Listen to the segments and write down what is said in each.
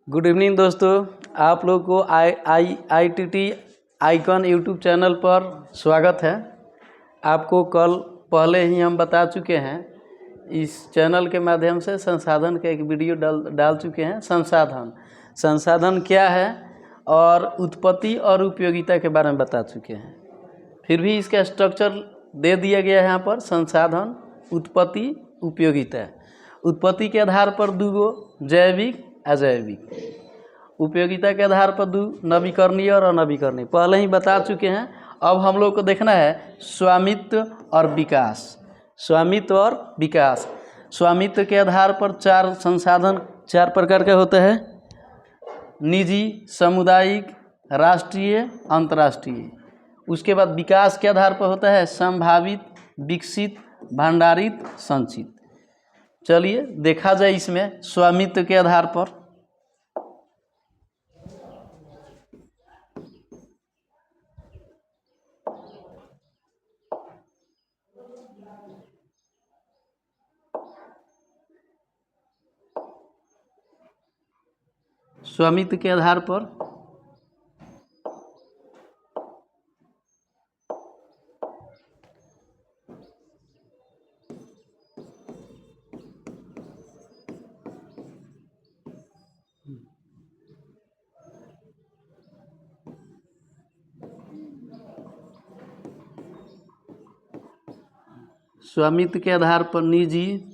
Good evening दोस्तों, आप लोग को IITT आइकन यूट्यूब चैनल पर स्वागत है। आपको कल पहले ही हम बता चुके हैं, इस चैनल के माध्यम से संसाधन का एक वीडियो डाल चुके हैं। संसाधन क्या है और उत्पत्ति और उपयोगिता के बारे में बता चुके हैं। फिर भी इसका स्ट्रक्चर दे दिया गया है यहाँ पर, संसाधन, उत्पत्ति, उपयोगिता। उत्पत्ति के आधार पर दूगो, जैविक अजैविक। उपयोगिता के आधार पर दो, नवीकरणीय और अनवीकरणीय, पहले ही बता चुके हैं। अब हम लोग को देखना है स्वामित्व और विकास। स्वामित्व और विकास। स्वामित्व के आधार पर चार संसाधन, चार प्रकार के होते हैं: निजी, सामुदायिक, राष्ट्रीय, अंतर्राष्ट्रीय। उसके बाद विकास के आधार पर होता है संभावित, विकसित, भंडारित, संचित। चलिए देखा जाए इसमें स्वामित्व के आधार पर। स्वामित्व के आधार पर निजी,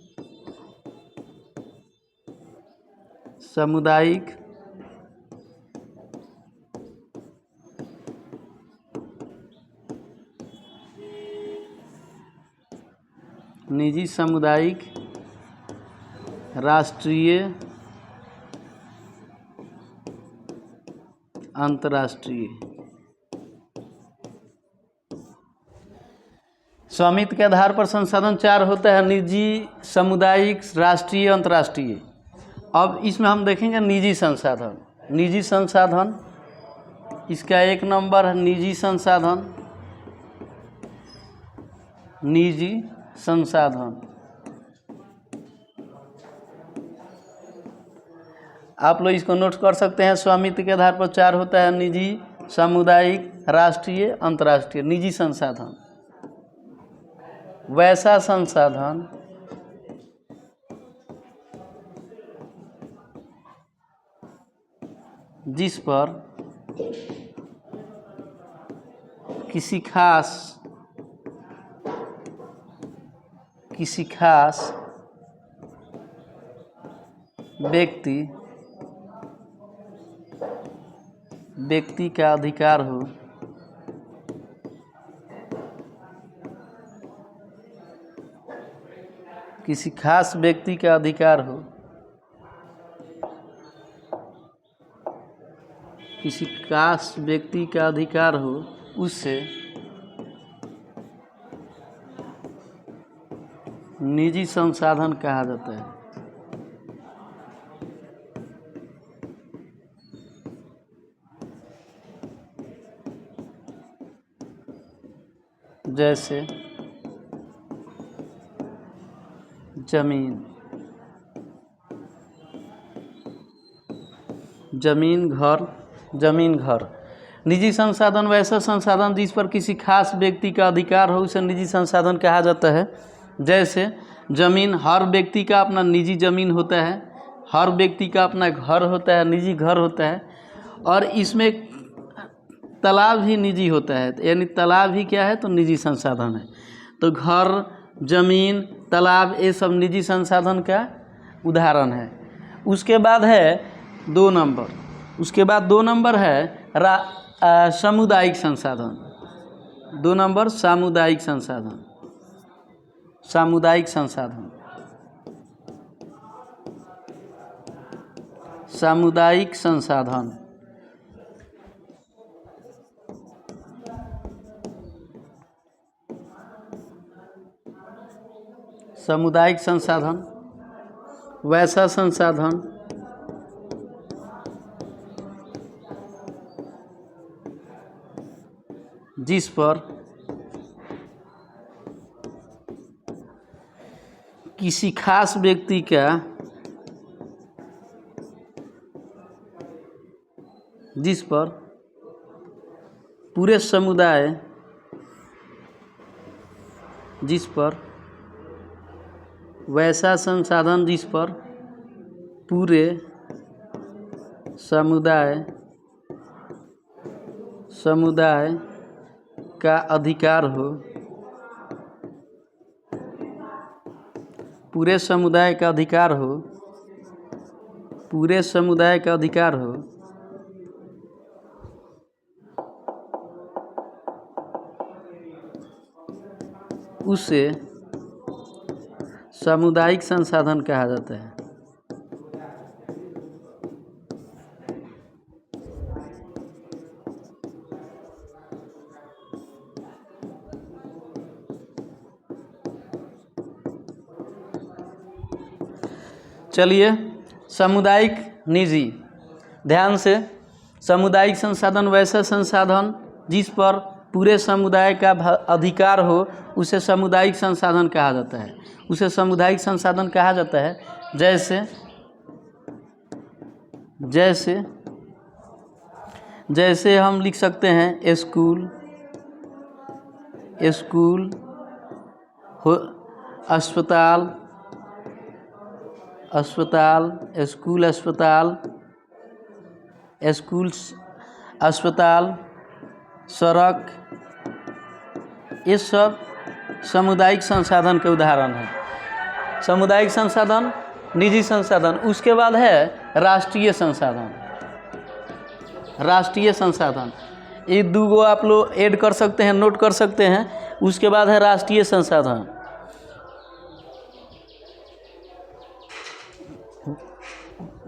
सामुदायिक, राष्ट्रीय, अंतर्राष्ट्रीय। स्वामित्व के आधार पर संसाधन चार होता है: निजी, सामुदायिक, राष्ट्रीय, अंतर्राष्ट्रीय। अब इसमें हम देखेंगे निजी संसाधन। निजी संसाधन, इसका एक नंबर है निजी संसाधन। निजी संसाधन, आप लोग इसको नोट कर सकते हैं। स्वामित्व के आधार पर चार होता है: निजी, सामुदायिक, राष्ट्रीय, अंतर्राष्ट्रीय। निजी संसाधन, वैसा संसाधन जिस पर किसी खास व्यक्ति का अधिकार हो, किसी खास व्यक्ति का अधिकार हो, किसी खास व्यक्ति का अधिकार हो, उससे निजी संसाधन कहा जाता है। जैसे जमीन, घर। निजी संसाधन वैसा संसाधन जिस पर किसी खास व्यक्ति का अधिकार हो, उसे निजी संसाधन कहा जाता है। जैसे जमीन, हर व्यक्ति का अपना निजी जमीन होता है, हर व्यक्ति का अपना घर होता है, निजी घर होता है। और इसमें तालाब ही निजी होता है, यानी तालाब ही क्या है तो निजी संसाधन है। तो घर, जमीन, तालाब, ये सब निजी संसाधन का उदाहरण है। उसके बाद है दो नंबर है सामुदायिक संसाधन। दो नंबर सामुदायिक संसाधन। सामुदायिक संसाधन, वैसा संसाधन जिस पर किसी खास व्यक्ति का जिस पर पूरे समुदाय जिस पर वैसा संसाधन जिस पर पूरे समुदाय का अधिकार हो, पूरे समुदाय का अधिकार हो, पूरे समुदाय का अधिकार हो, उसे सामुदायिक संसाधन कहा जाता है। चलिए, सामुदायिक निजी, ध्यान से, सामुदायिक संसाधन वैसा संसाधन जिस पर पूरे समुदाय का अधिकार हो उसे सामुदायिक संसाधन कहा जाता है। उसे सामुदायिक संसाधन कहा जाता है जैसे हम लिख सकते हैं स्कूल हो, अस्पताल, सड़क, ये सब सामुदायिक संसाधन के उदाहरण हैं। सामुदायिक संसाधन, निजी संसाधन। उसके बाद है राष्ट्रीय संसाधन। राष्ट्रीय संसाधन, ये दो आप लोग ऐड कर सकते हैं, नोट कर सकते हैं। उसके बाद है राष्ट्रीय संसाधन।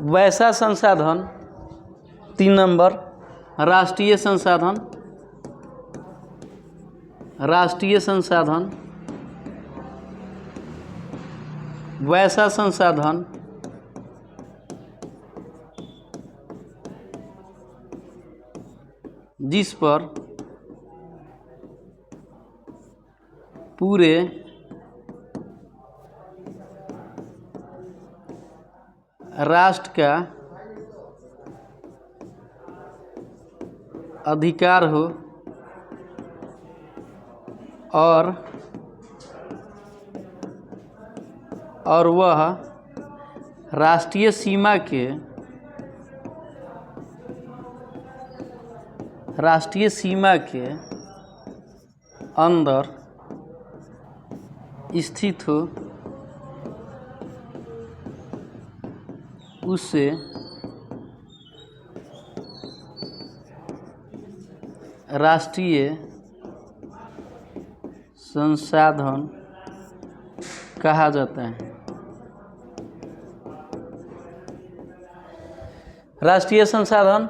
वैसा संसाधन 3 नंबर, राष्ट्रीय संसाधन, वैसा संसाधन जिस पर पूरे राष्ट्र का अधिकार हो और वह राष्ट्रीय सीमा के अंदर स्थित हो, उसे राष्ट्रीय संसाधन कहा जाता है। राष्ट्रीय संसाधन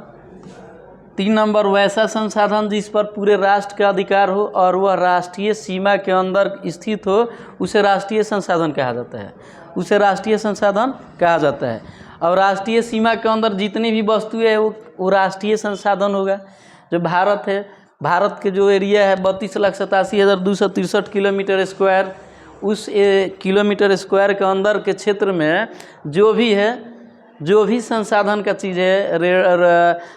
3 नंबर, वैसा संसाधन जिस पर पूरे राष्ट्र का अधिकार हो और वह राष्ट्रीय सीमा के अंदर स्थित हो, उसे राष्ट्रीय संसाधन कहा जाता है। उसे राष्ट्रीय संसाधन कहा जाता है। और राष्ट्रीय सीमा के अंदर जितनी भी वस्तुएं है वो राष्ट्रीय संसाधन होगा। जो भारत है, भारत के जो एरिया है 32,87,263 किलोमीटर स्क्वायर, उस किलोमीटर स्क्वायर के अंदर के क्षेत्र में जो भी संसाधन का चीज़ है,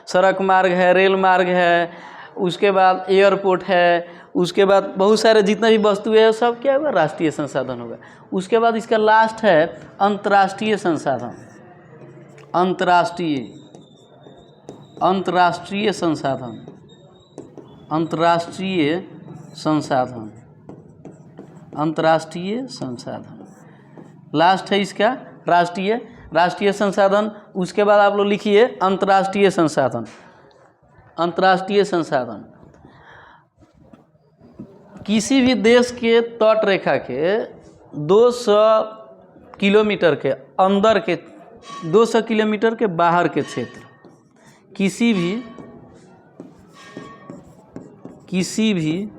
सड़क मार्ग है, रेल मार्ग है, उसके बाद एयरपोर्ट है, उसके बाद बहुत सारे जितने भी वस्तुएं है सब क्या होगा, राष्ट्रीय संसाधन होगा। उसके बाद इसका लास्ट है अंतर्राष्ट्रीय संसाधन। अंतर्राष्ट्रीय संसाधन लास्ट है इसका, राष्ट्रीय संसाधन। उसके बाद आप लोग लिखिए अंतर्राष्ट्रीय संसाधन। अंतर्राष्ट्रीय संसाधन किसी भी देश के तट रेखा के 200 किलोमीटर के अंदर के, 200 किलोमीटर के बाहर के क्षेत्र, किसी भी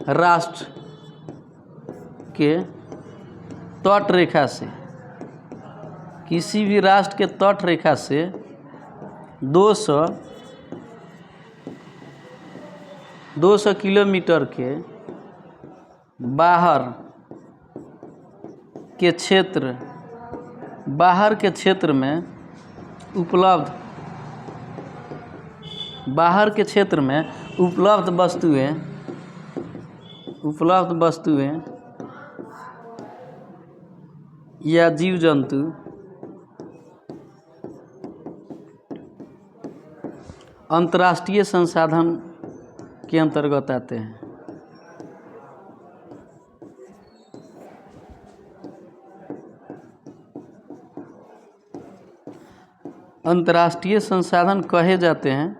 राष्ट्र के तट रेखा से, किसी भी राष्ट्र के तट रेखा से 200 किलोमीटर के बाहर के क्षेत्र में उपलब्ध बाहर के क्षेत्र में उपलब्ध वस्तुएं या जीव जंतु अंतर्राष्ट्रीय संसाधन के अंतर्गत आते हैं। अंतर्राष्ट्रीय संसाधन कहे जाते हैं।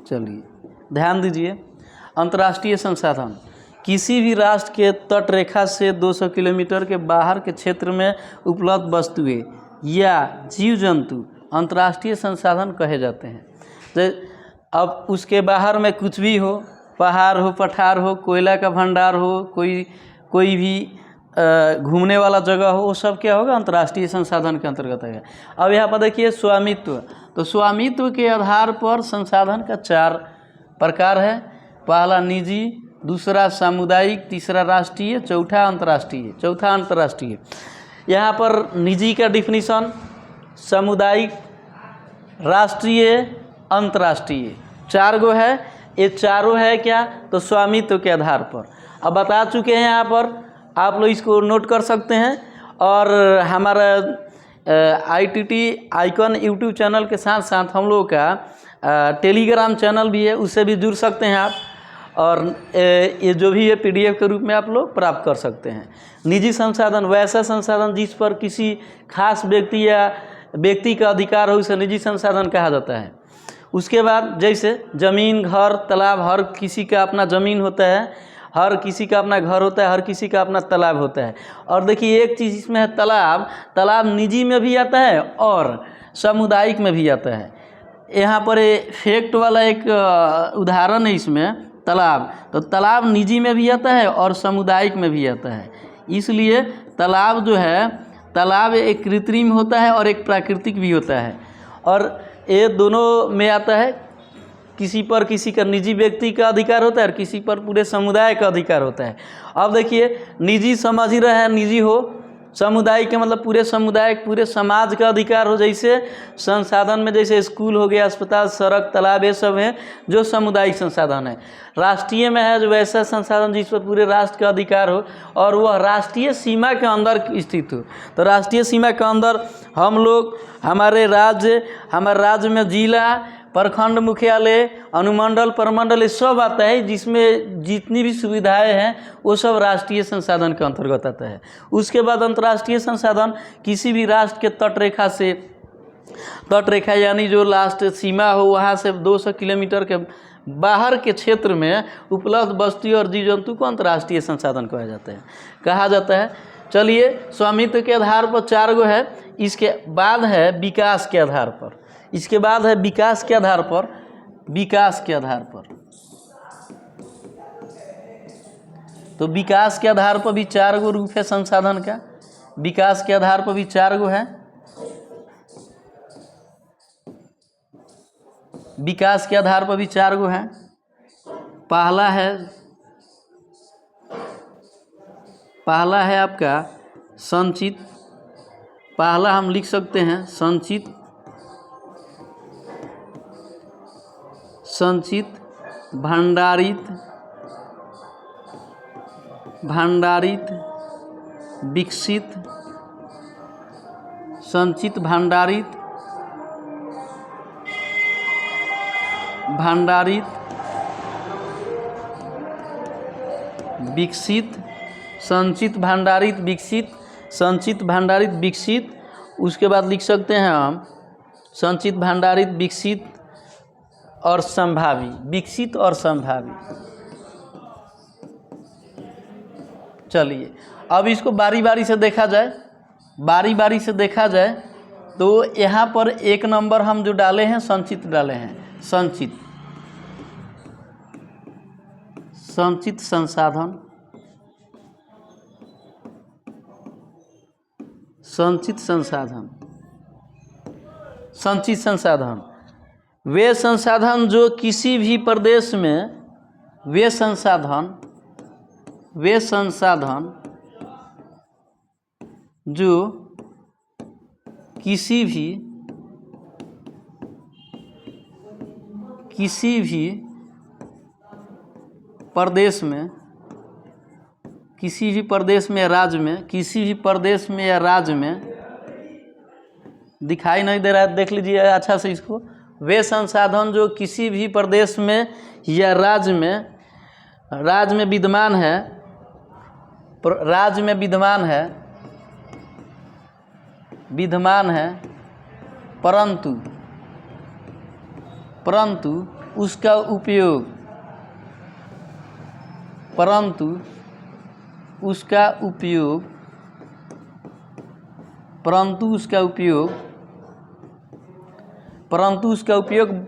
चलिए ध्यान दीजिए, अंतर्राष्ट्रीय संसाधन किसी भी राष्ट्र के तट रेखा से 200 किलोमीटर के बाहर के क्षेत्र में उपलब्ध वस्तुएं या जीव जंतु अंतर्राष्ट्रीय संसाधन कहे जाते हैं। अब उसके बाहर में कुछ भी हो, पहाड़ हो, पठार हो, कोयला का भंडार हो, कोई भी घूमने वाला जगह हो, वो सब क्या होगा, अंतर्राष्ट्रीय संसाधन के अंतर्गत है। अब यहाँ पर देखिए स्वामित्व, तो स्वामित्व के आधार पर संसाधन का 4 प्रकार है। पहला निजी, दूसरा सामुदायिक, तीसरा राष्ट्रीय, चौथा अंतर्राष्ट्रीय। यहाँ पर निजी का डिफिनीशन, सामुदायिक, राष्ट्रीय, अंतर्राष्ट्रीय 4 गो है। ये चारों है क्या, तो स्वामित्व के आधार पर। अब बता चुके हैं, यहाँ पर आप लोग इसको नोट कर सकते हैं। और हमारा ITT आइकन यूट्यूब चैनल के साथ साथ हम लोगों का टेलीग्राम चैनल भी है, उससे भी जुड़ सकते हैं आप। और ये जो भी है PDF के रूप में आप लोग प्राप्त कर सकते हैं। निजी संसाधन वैसा संसाधन जिस पर किसी खास व्यक्ति का अधिकार हो, उसे निजी संसाधन कहा जाता है। उसके बाद जैसे ज़मीन, घर, तालाब, हर किसी का अपना ज़मीन होता है, हर किसी का अपना घर होता है, हर किसी का अपना तालाब होता है। और देखिए एक चीज़ इसमें है, तालाब निजी में भी आता है और सामुदायिक में भी आता है। यहाँ पर फैक्ट वाला एक उदाहरण है इसमें, तालाब, तो तालाब निजी में भी आता है और सामुदायिक में भी आता है। इसलिए तालाब जो है, तालाब एक कृत्रिम होता है और एक प्राकृतिक भी होता है, और ये दोनों में आता है। किसी का निजी व्यक्ति का अधिकार होता है और किसी पर पूरे समुदाय का अधिकार होता है। अब देखिए निजी समझ ही रहे हैं, निजी हो, सामुदायिक का मतलब पूरे समुदाय, पूरे समाज का अधिकार हो। जैसे संसाधन में जैसे स्कूल हो गया, अस्पताल, सड़क, तालाब, ये सब हैं जो सामुदायिक संसाधन है। राष्ट्रीय में है जो वैसा संसाधन जिस पर पूरे राष्ट्र का अधिकार हो और वह राष्ट्रीय सीमा के अंदर स्थित हो। तो राष्ट्रीय सीमा के अंदर हम लोग, हमारे राज्य में जिला, प्रखंड मुख्यालय, अनुमंडल, प्रमंडल, ये सब आता है, जिसमें जितनी भी सुविधाएं हैं वो सब राष्ट्रीय संसाधन के अंतर्गत आता है। उसके बाद अंतर्राष्ट्रीय संसाधन किसी भी राष्ट्र के तट रेखा यानी जो लास्ट सीमा हो, वहाँ से 200 किलोमीटर के बाहर के क्षेत्र में उपलब्ध वस्तु और जीव जंतु को अंतर्राष्ट्रीय संसाधन कहा जाता है। चलिए, स्वामित्व के आधार पर 4 गो है। इसके बाद है विकास के आधार पर। तो विकास के आधार पर भी 4 गो रूप है संसाधन का। विकास के आधार पर भी 4 गो है। विकास के आधार पर भी 4 गो है। पहला है आपका संचित। पहला हम लिख सकते हैं संचित, भंडारित, विकसित, संचित, भंडारित, विकसित, संचित, भंडारित, विकसित, संचित, भंडारित, विकसित। उसके बाद लिख सकते हैं हम संचित, भंडारित, विकसित और संभावी। विकसित और संभावी। चलिए, अब इसको बारी बारी से देखा जाए तो यहाँ पर 1 नंबर हम जो डाले हैं संचित डाले हैं। संचित संसाधन, संचित संसाधन वे संसाधन जो किसी भी प्रदेश में, वे संसाधन जो किसी भी किसी भी प्रदेश में, किसी भी प्रदेश में या राज्य में, किसी भी प्रदेश में या राज्य में, दिखाई नहीं दे रहा है, देख लीजिए अच्छा से इसको। वे संसाधन जो किसी भी प्रदेश में या राज्य में विद्यमान है, राज्य में विद्यमान है, परंतु उसका उपयोग,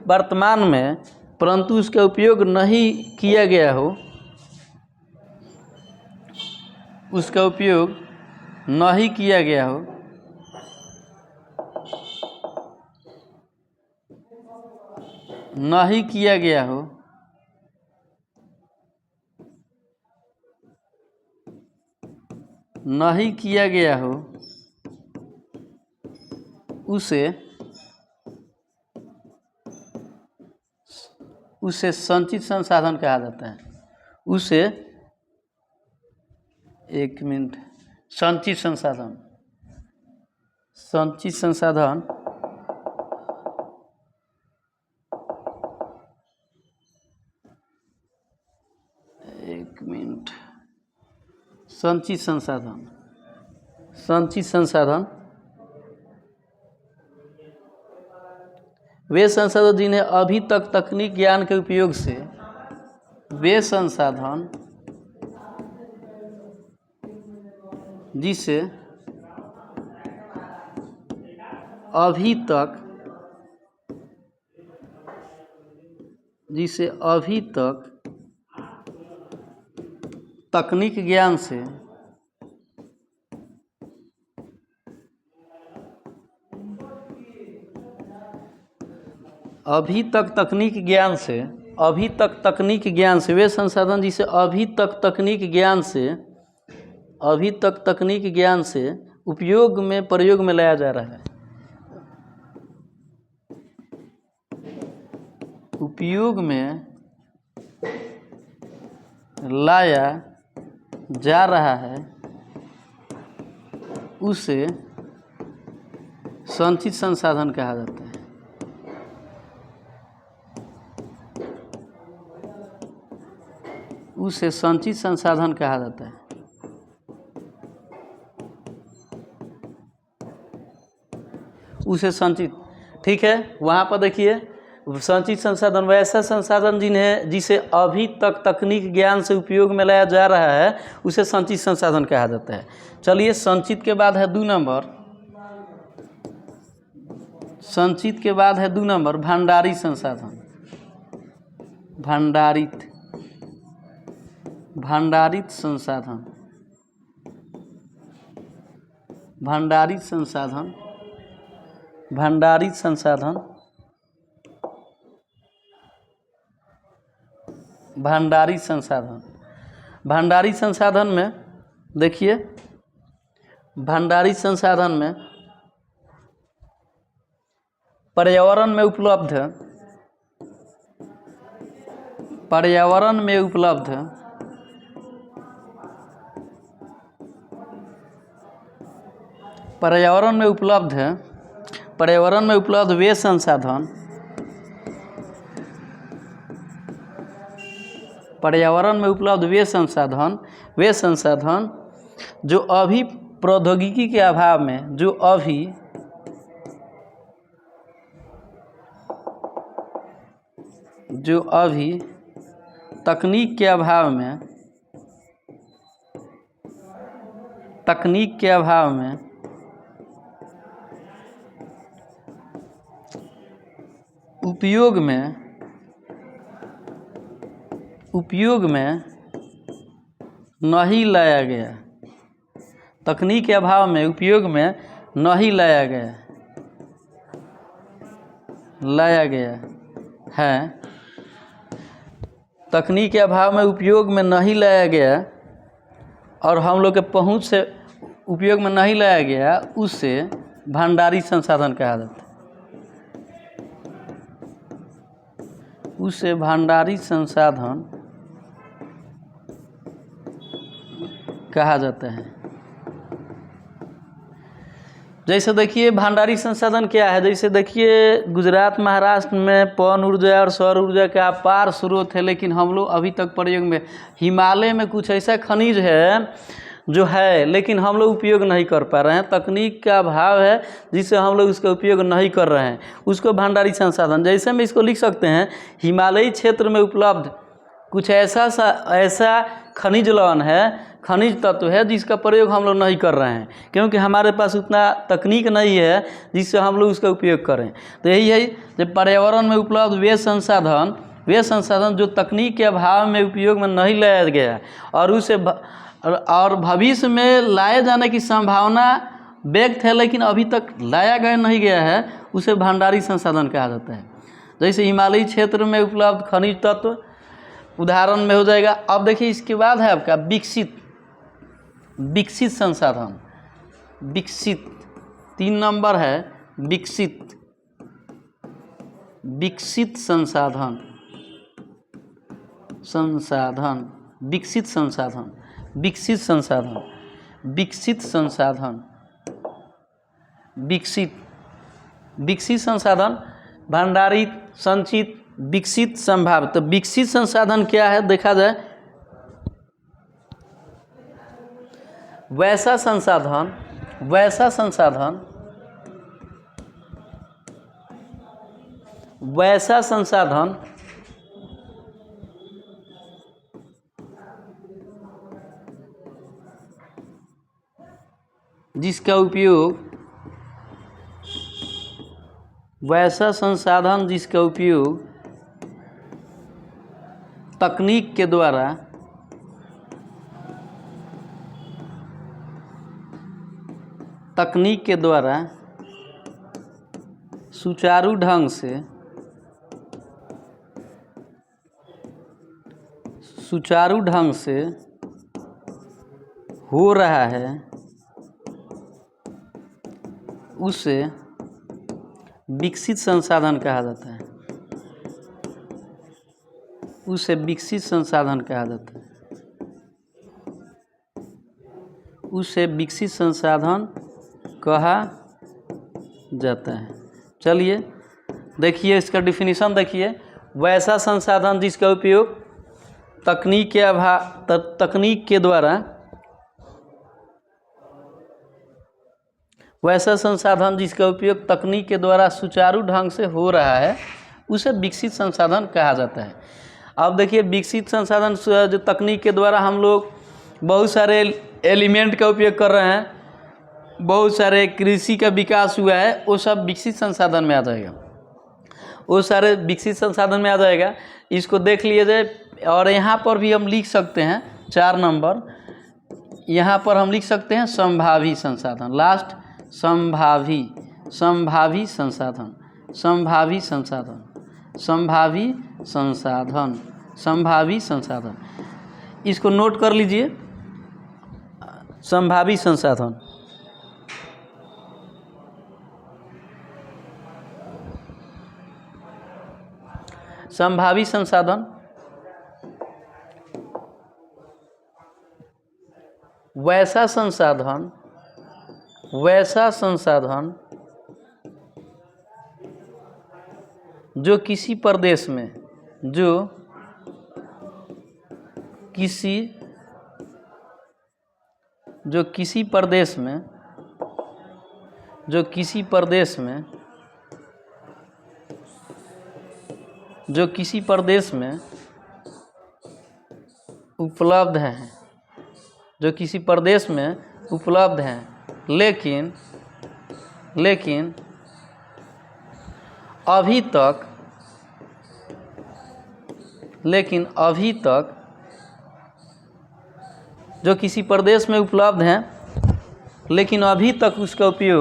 वर्तमान में, परंतु उसका उपयोग नहीं किया गया हो, उसका उपयोग नहीं किया गया हो, नहीं किया गया हो, नहीं किया गया हो, उसे संचित संसाधन कहा जाता है। उसे, एक मिनट, संचित संसाधन, एक मिनट, संचित संसाधन वे संसाधन जिन्हें अभी तक तकनीक ज्ञान के उपयोग से, वे संसाधन जिसे अभी तक तकनीक ज्ञान से, अभी तक तकनीक ज्ञान से, वे संसाधन जिसे अभी तक तकनीक ज्ञान से उपयोग में, प्रयोग में लाया जा रहा है, उपयोग में लाया जा रहा है, उसे संचित संसाधन कहा जाता है। उसे संचित संसाधन कहा जाता है। उसे संचित, ठीक है, वहाँ पर देखिए संचित संसाधन वैसा संसाधन जिसे अभी तक तकनीक ज्ञान से उपयोग में लाया जा रहा है, उसे संचित संसाधन कहा जाता है। चलिए, संचित के बाद है 2 नंबर, संचित के बाद है 2 नंबर भंडारित संसाधन। भंडारित संसाधन, भंडारित संसाधन, भंडारित संसाधन, भंडारित संसाधन। भंडारित संसाधन में देखिए, भंडारित संसाधन में पर्यावरण में उपलब्ध, पर्यावरण में उपलब्ध वे संसाधन, पर्यावरण में उपलब्ध वे संसाधन जो अभी प्रौद्योगिकी के अभाव में, जो अभी तकनीक के अभाव में उपयोग में नहीं लाया गया, तकनीक के अभाव में उपयोग में नहीं लाया गया है, तकनीक के अभाव में उपयोग में नहीं लाया गया और हम लोग के पहुंच से उपयोग में नहीं लाया गया, उससे भंडारित संसाधन कहा जाता है। उसे भंडारी संसाधन कहा जाता है। जैसे देखिए भंडारी संसाधन क्या है, जैसे देखिए गुजरात महाराष्ट्र में पवन ऊर्जा और सौर ऊर्जा का अपार स्रोत है, लेकिन हम लोग अभी तक प्रयोग में, हिमालय में कुछ ऐसा खनिज है जो है लेकिन हम लोग उपयोग नहीं कर पा रहे हैं, तकनीक का अभाव है जिससे हम लोग उसका उपयोग नहीं कर रहे हैं, उसको भंडारी संसाधन। जैसे में इसको लिख सकते हैं, हिमालयी क्षेत्र में उपलब्ध कुछ ऐसा खनिज लवण है, खनिज तत्व है जिसका प्रयोग हम लोग नहीं कर रहे हैं, क्योंकि हमारे पास उतना तकनीक नहीं है जिससे हम लोग उसका उपयोग करें। तो यही है जब पर्यावरण में उपलब्ध वे संसाधन जो तकनीक के अभाव में उपयोग में नहीं लाया गया और भविष्य में लाए जाने की संभावना व्यक्त है लेकिन अभी तक लाया नहीं गया है, उसे भंडारी संसाधन कहा जाता है। जैसे हिमालयी क्षेत्र में उपलब्ध खनिज तत्व उदाहरण में हो जाएगा। अब देखिए इसके बाद है आपका विकसित संसाधन। विकसित 3 नंबर है विकसित संसाधन। विकसित संसाधन भंडारित, संचित, विकसित, संभावित। तो विकसित संसाधन क्या है देखा जाए, वैसा संसाधन जिसका उपयोग तकनीक के द्वारा सुचारू ढंग से हो रहा है, उसे विकसित संसाधन कहा जाता है। उसे विकसित संसाधन कहा जाता है। चलिए देखिए इसका डिफिनीशन देखिए, वैसा संसाधन जिसका उपयोग तकनीक के द्वारा सुचारू ढंग से हो रहा है, उसे विकसित संसाधन कहा जाता है। अब देखिए विकसित संसाधन जो तकनीक के द्वारा हम लोग बहुत सारे एलिमेंट का उपयोग कर रहे हैं, बहुत सारे कृषि का विकास हुआ है, वो सब विकसित संसाधन में आ जाएगा। इसको देख लीजिए। और यहाँ पर भी हम लिख सकते हैं 4 नंबर, यहाँ पर हम लिख सकते हैं संभावी संसाधन। लास्ट संभावी संसाधन, इसको नोट कर लीजिए। संभावी संसाधन वैसा संसाधन जो किसी प्रदेश में उपलब्ध हैं, लेकिन अभी तक जो किसी प्रदेश में उपलब्ध हैं लेकिन अभी तक उसका उपयोग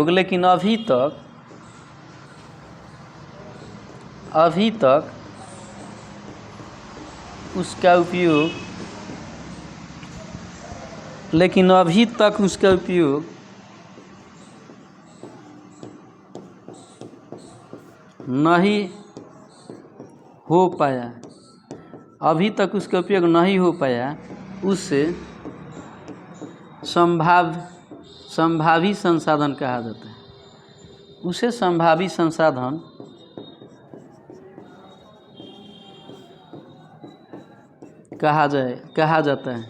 नहीं हो पाया, अभी तक उसका उपयोग नहीं हो पाया, उससे संभावी संसाधन कहा जाता है। उसे संभावी संसाधन कहा जाता है।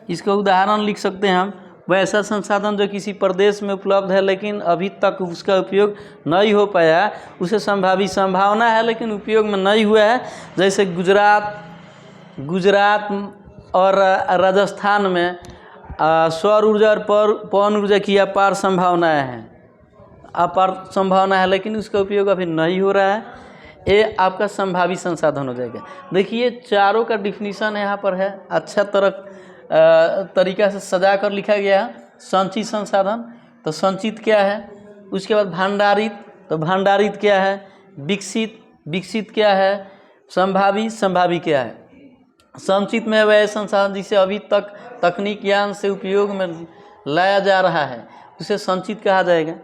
इसका उदाहरण लिख सकते हैं हम, वैसा संसाधन जो किसी प्रदेश में उपलब्ध है लेकिन अभी तक उसका उपयोग नहीं हो पाया, उसे संभावना है लेकिन उपयोग में नहीं हुआ है। जैसे गुजरात और राजस्थान में सौर ऊर्जा और पवन ऊर्जा की अपार संभावनाएं हैं, लेकिन उसका उपयोग अभी नहीं हो रहा है। ये आपका संभावी संसाधन हो जाएगा। देखिए चारों का डिफिनीशन यहाँ पर है, अच्छा तरीका से सजा कर लिखा गया है। संचित संसाधन, तो संचित क्या है, उसके बाद भंडारित, तो भंडारित क्या है, विकसित क्या है, संभावी क्या है। संचित में वह संसाधन जिसे अभी तक तकनीक ज्ञान से उपयोग में लाया जा रहा है, उसे संचित कहा जाएगा।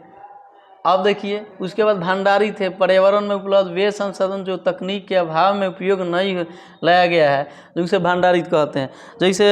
अब देखिए उसके बाद भंडारित है, पर्यावरण में उपलब्ध वे संसाधन जो तकनीक के अभाव में उपयोग नहीं लाया गया है, जो उसे भंडारित कहते हैं। जैसे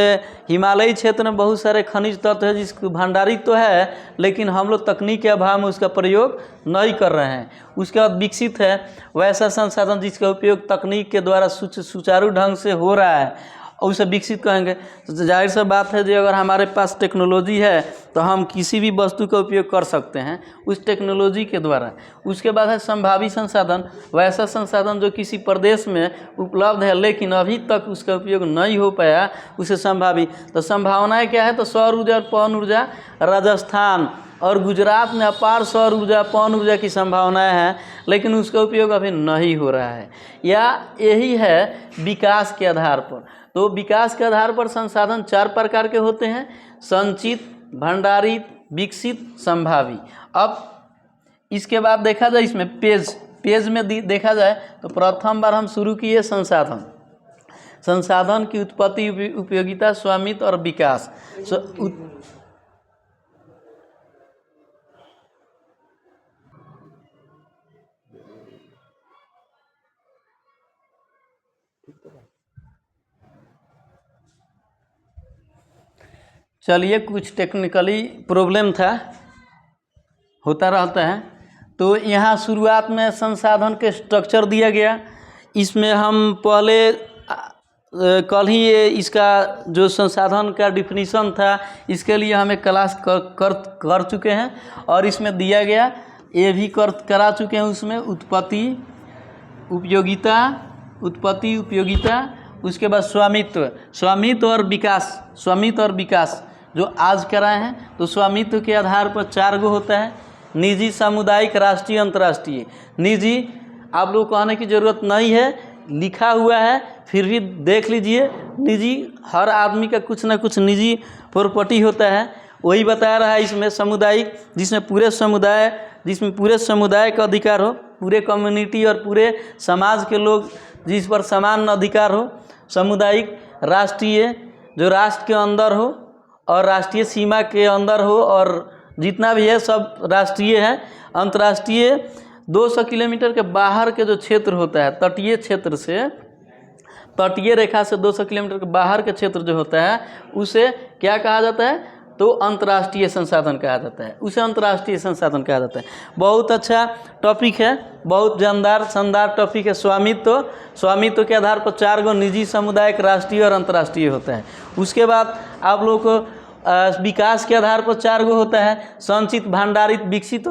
हिमालयी क्षेत्र में बहुत सारे खनिज तत्व है जिसको भंडारित तो है, लेकिन हम लोग तकनीक के अभाव में उसका प्रयोग नहीं कर रहे हैं। उसके बाद विकसित है, वैसा संसाधन जिसका उपयोग तकनीक के द्वारा सुचारू ढंग से हो रहा है, उसे विकसित कहेंगे। तो जाहिर सा बात है, जो अगर हमारे पास टेक्नोलॉजी है तो हम किसी भी वस्तु का उपयोग कर सकते हैं उस टेक्नोलॉजी के द्वारा। उसके बाद है संभावी संसाधन, वैसा संसाधन जो किसी प्रदेश में उपलब्ध है लेकिन अभी तक उसका उपयोग नहीं हो पाया, उसे संभावी। तो संभावनाएं क्या है, तो सौर ऊर्जा और पवन ऊर्जा राजस्थान और गुजरात में अपार सौर ऊर्जा पवन ऊर्जा की संभावनाएं हैं, लेकिन उसका उपयोग अभी नहीं हो रहा है। या यही है विकास के आधार पर। तो विकास के आधार पर संसाधन 4 प्रकार के होते हैं, संचित, भंडारित, विकसित, संभावी। अब इसके बाद देखा जाए, इसमें पेज में देखा जाए तो प्रथम बार हम शुरू किए संसाधन की उत्पत्ति, उपयोगिता, स्वामित्व और विकास। चलिए, कुछ टेक्निकली प्रॉब्लम था, होता रहता है। तो यहाँ शुरुआत में संसाधन के स्ट्रक्चर दिया गया। इसमें हम पहले कल ही इसका जो संसाधन का डिफिनीशन था, इसके लिए हम एक क्लास कर चुके हैं और इसमें दिया गया, ये भी करा चुके हैं। उसमें उत्पत्ति उपयोगिता, उसके बाद स्वामित्व और विकास जो आज कराए हैं। तो स्वामित्व के आधार पर 4 गो होता है, निजी, सामुदायिक, राष्ट्रीय, अंतर्राष्ट्रीय। निजी आप लोग कहने की ज़रूरत नहीं है, लिखा हुआ है, फिर भी देख लीजिए। निजी, हर आदमी का कुछ ना कुछ निजी प्रॉपर्टी होता है, वही बता रहा है। इसमें सामुदायिक, जिसमें पूरे समुदाय का अधिकार हो, पूरे कम्युनिटी और पूरे समाज के लोग जिस पर समान अधिकार हो। सामुदायिक, राष्ट्रीय, जो राष्ट्र के अंदर हो और राष्ट्रीय सीमा के अंदर हो, और जितना भी है सब राष्ट्रीय है। अंतर्राष्ट्रीय 200 किलोमीटर के बाहर के जो क्षेत्र होता है, तटीय रेखा से 200 किलोमीटर के बाहर के क्षेत्र जो होता है, उसे क्या कहा जाता है, तो अंतर्राष्ट्रीय संसाधन कहा जाता है। बहुत अच्छा टॉपिक है, बहुत शानदार टॉपिक है। स्वामित्व के आधार पर 4 गो निजी, सामुदायिक, राष्ट्रीय और अंतर्राष्ट्रीय होता है। उसके बाद आप लोग को विकास के आधार पर 4 गो होता है, संचित, भंडारित, विकसित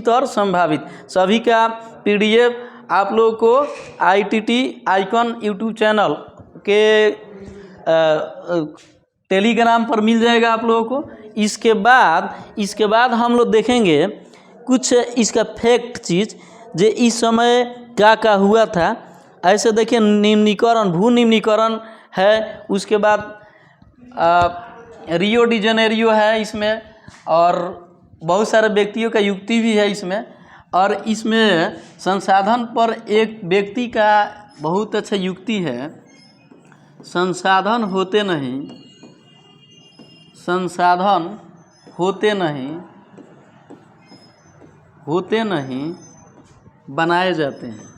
और संभावित। सभी का PDF आप लोगों को ITT आइकॉन यूट्यूब चैनल के टेलीग्राम पर मिल जाएगा आप लोगों को। इसके बाद हम लोग देखेंगे कुछ इसका फैक्ट चीज़, जो इस समय क्या हुआ था। ऐसे देखिए, भू निम्नीकरण है, उसके बाद रियो डी जनेरियो है इसमें, और बहुत सारे व्यक्तियों का युक्ति भी है इसमें। और इसमें संसाधन पर एक व्यक्ति का बहुत अच्छा युक्ति है, संसाधन होते नहीं होते नहीं बनाए जाते हैं।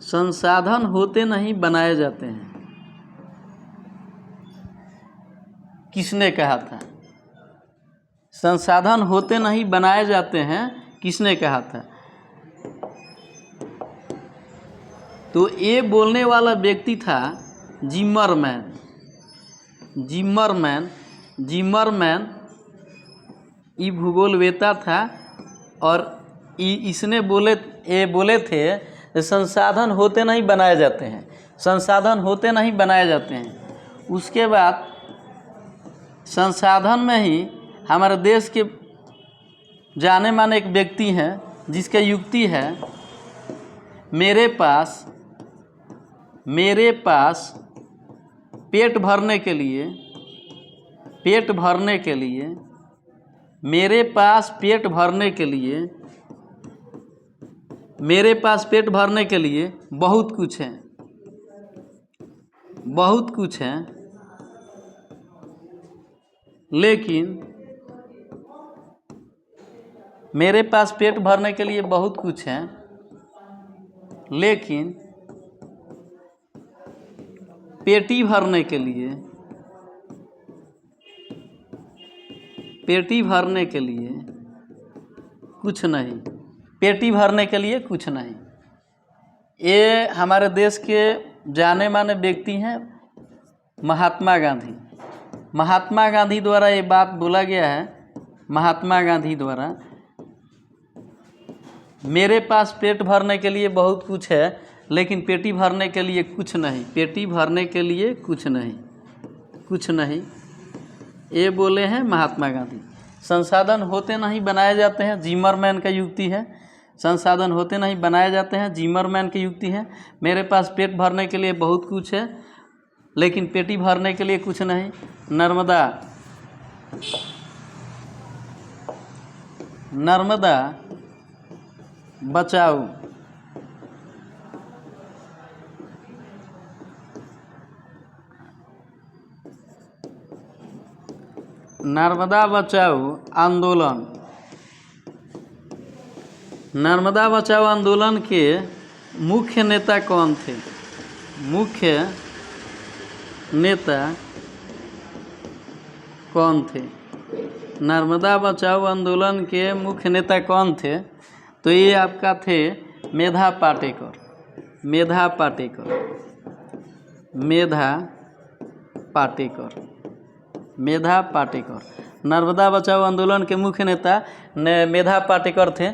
संसाधन होते नहीं बनाए जाते हैं। किसने कहा था? संसाधन होते नहीं बनाए जाते हैं, किसने कहा था? तो ये बोलने वाला व्यक्ति था जिमरमैन। जिमरमैन ये भूगोलवेत्ता था और इसने बोले थे संसाधन होते नहीं बनाए जाते हैं, संसाधन होते नहीं बनाए जाते हैं। उसके बाद संसाधन में ही हमारे देश के जाने माने एक व्यक्ति हैं जिसका युक्ति है, मेरे पास पेट भरने के लिए मेरे पास पेट भरने के लिए बहुत कुछ है, लेकिन मेरे पास पेट भरने के लिए बहुत कुछ है, लेकिन पेटी भरने के लिए कुछ नहीं। पेटी भरने के लिए कुछ नहीं। ये हमारे देश के जाने माने व्यक्ति हैं महात्मा गांधी। महात्मा गांधी द्वारा ये बात बोला गया है। महात्मा गांधी द्वारा, मेरे पास पेट भरने के लिए बहुत कुछ है, लेकिन पेटी भरने के लिए कुछ नहीं। पेटी भरने के लिए कुछ नहीं, ये बोले हैं महात्मा गांधी। संसाधन होते नहीं बनाए जाते हैं, जिमरमैन का युक्ति है। संसाधन होते नहीं बनाए जाते हैं, जिमरमैन की युक्ति है। मेरे पास पेट भरने के लिए बहुत कुछ है, लेकिन पेटी भरने के लिए कुछ नहीं। नर्मदा बचाओ। नर्मदा बचाओ आंदोलन। नर्मदा बचाओ आंदोलन के मुख्य नेता कौन थे? नर्मदा बचाओ आंदोलन के मुख्य नेता कौन थे? तो ये आपका थे मेधा पाटेकर। नर्मदा बचाओ आंदोलन के मुख्य नेता मेधा पाटेकर थे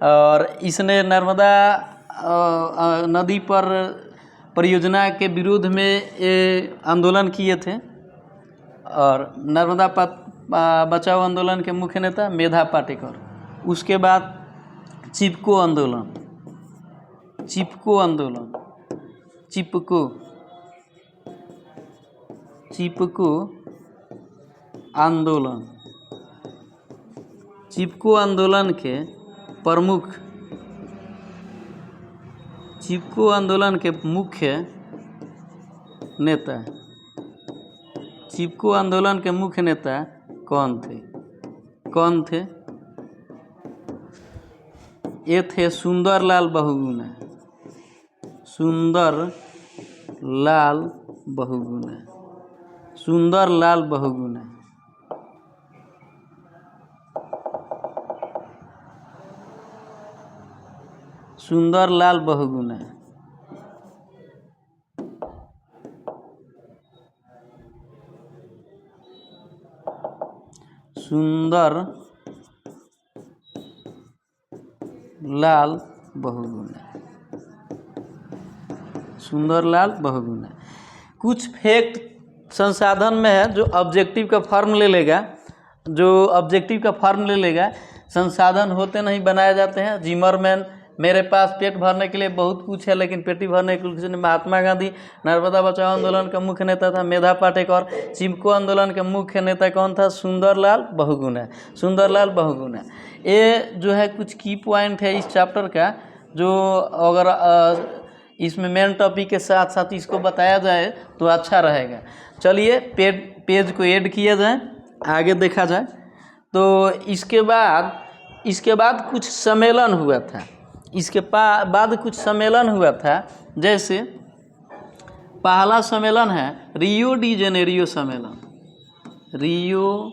और इसने नर्मदा नदी पर परियोजना के विरोध में ये आंदोलन किए थे। और नर्मदा बचाओ आंदोलन के मुख्य नेता मेधा पाटेकर। उसके बाद चिपको आंदोलन के प्रमुख, चिपको आंदोलन के मुख्य नेता कौन थे? ये थे सुंदरलाल बहुगुणा। सुंदरलाल बहुगुणा। सुंदरलाल बहुगुणा। कुछ फैक्ट संसाधन में है जो ऑब्जेक्टिव का फॉर्म ले लेगा। संसाधन होते नहीं बनाए जाते हैं, जिमरमैन। मेरे पास पेट भरने के लिए बहुत कुछ है, लेकिन पेटी भरने के लिए महात्मा गांधी। नर्मदा बचाओ आंदोलन का मुख्य नेता था मेधा पाटेकर। चिपको आंदोलन का मुख्य नेता कौन था? सुंदरलाल बहुगुणा। ये जो है कुछ की पॉइंट है इस चैप्टर का, जो अगर इसमें मेन टॉपिक के साथ साथ इसको बताया जाए तो अच्छा रहेगा। चलिए पेज को ऐड किया जाए, आगे देखा जाए। तो इसके बाद कुछ सम्मेलन हुआ था। इसके बाद कुछ सम्मेलन हुआ था, जैसे पहला सम्मेलन है रियो डी जेनेरियो सम्मेलन, रियो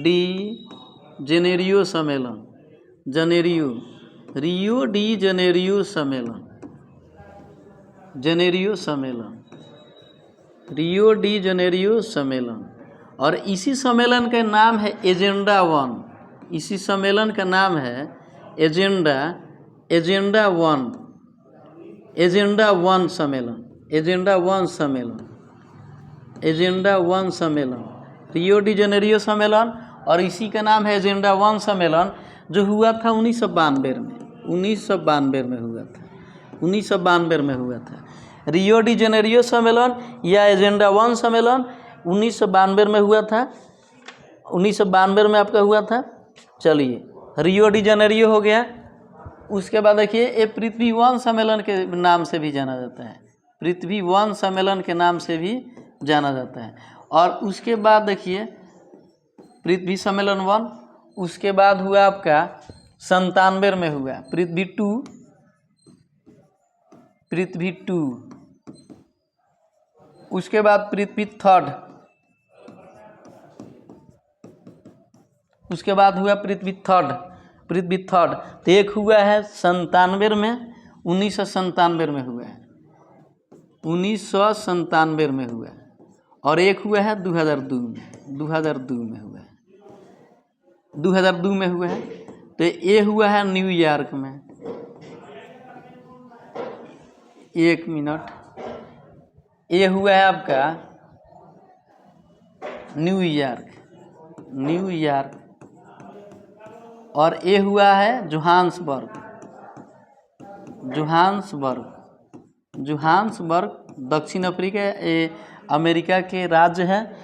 डी जेनेरियो सम्मेलन, रियो डी जेनेरियो सम्मेलन, रियो डी जेनेरियो सम्मेलन। और इसी सम्मेलन का नाम है एजेंडा 1। इसी सम्मेलन का नाम है एजेंडा 1 सम्मेलन, एजेंडा 1 सम्मेलन, रियो डी जेनेरियो सम्मेलन। और इसी का नाम है एजेंडा 1 सम्मेलन, जो हुआ था 1992 में हुआ था। रियो डी जेनेरियो सम्मेलन या एजेंडा 1 सम्मेलन 1992 में हुआ था। 1992 में आपका हुआ था। चलिए, रियो डी जेनेरियो हो गया। उसके बाद देखिए, ये पृथ्वी 1 सम्मेलन के नाम से भी जाना जाता है, पृथ्वी 1 सम्मेलन के नाम से भी जाना जाता है। और उसके बाद देखिए पृथ्वी सम्मेलन 1, उसके बाद हुआ आपका 97 में हुआ पृथ्वी 2, उसके बाद पृथ्वी 3, उसके बाद हुआ पृथ्वी 3। तो एक हुआ है 97 में, 1997 में हुआ है, 1997 में हुआ है। और एक हुआ है 2002 में हुआ है, 2002 में हुआ है। तो ये हुआ है न्यूयॉर्क में। एक मिनट, ये हुआ है आपका न्यूयॉर्क। और ये हुआ है जोहान्सबर्ग, दक्षिण अफ्रीका, ये अमेरिका के राज्य है।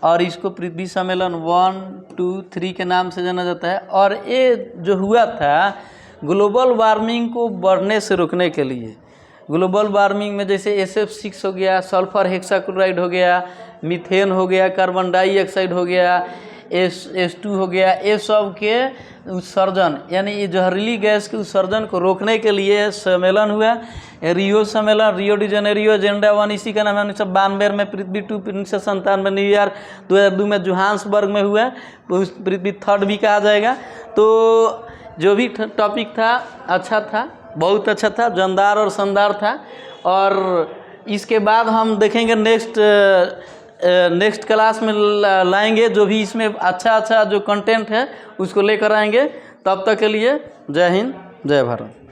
और इसको पृथ्वी सम्मेलन 1, 2, 3 के नाम से जाना जाता है। और ये जो हुआ था ग्लोबल वार्मिंग को बढ़ने से रोकने के लिए, ग्लोबल वार्मिंग में जैसे SF6 हो गया, सल्फर हेक्साक्लोराइड हो गया, मीथेन हो गया, कार्बन डाइऑक्साइड हो गया, S2 हो गया, ये सब के उत्सर्जन यानी ये जहरीली गैस के उत्सर्जन को रोकने के लिए सम्मेलन हुआ। रियो डी जेनेरियो एजेंडा 1, इसी का नाम है 1992 में पृथ्वी 2, 1997 में न्यूयॉर्क, 2002 में जोहान्सबर्ग में हुआ, पृथ्वी 3 भी कहा जाएगा। तो जो भी टॉपिक था अच्छा था, बहुत अच्छा था, जानदार और शानदार था। और इसके बाद हम देखेंगे नेक्स्ट क्लास में लाएंगे, जो भी इसमें अच्छा जो कंटेंट है उसको लेकर आएंगे। तब तक के लिए जय हिंद, जय भारत।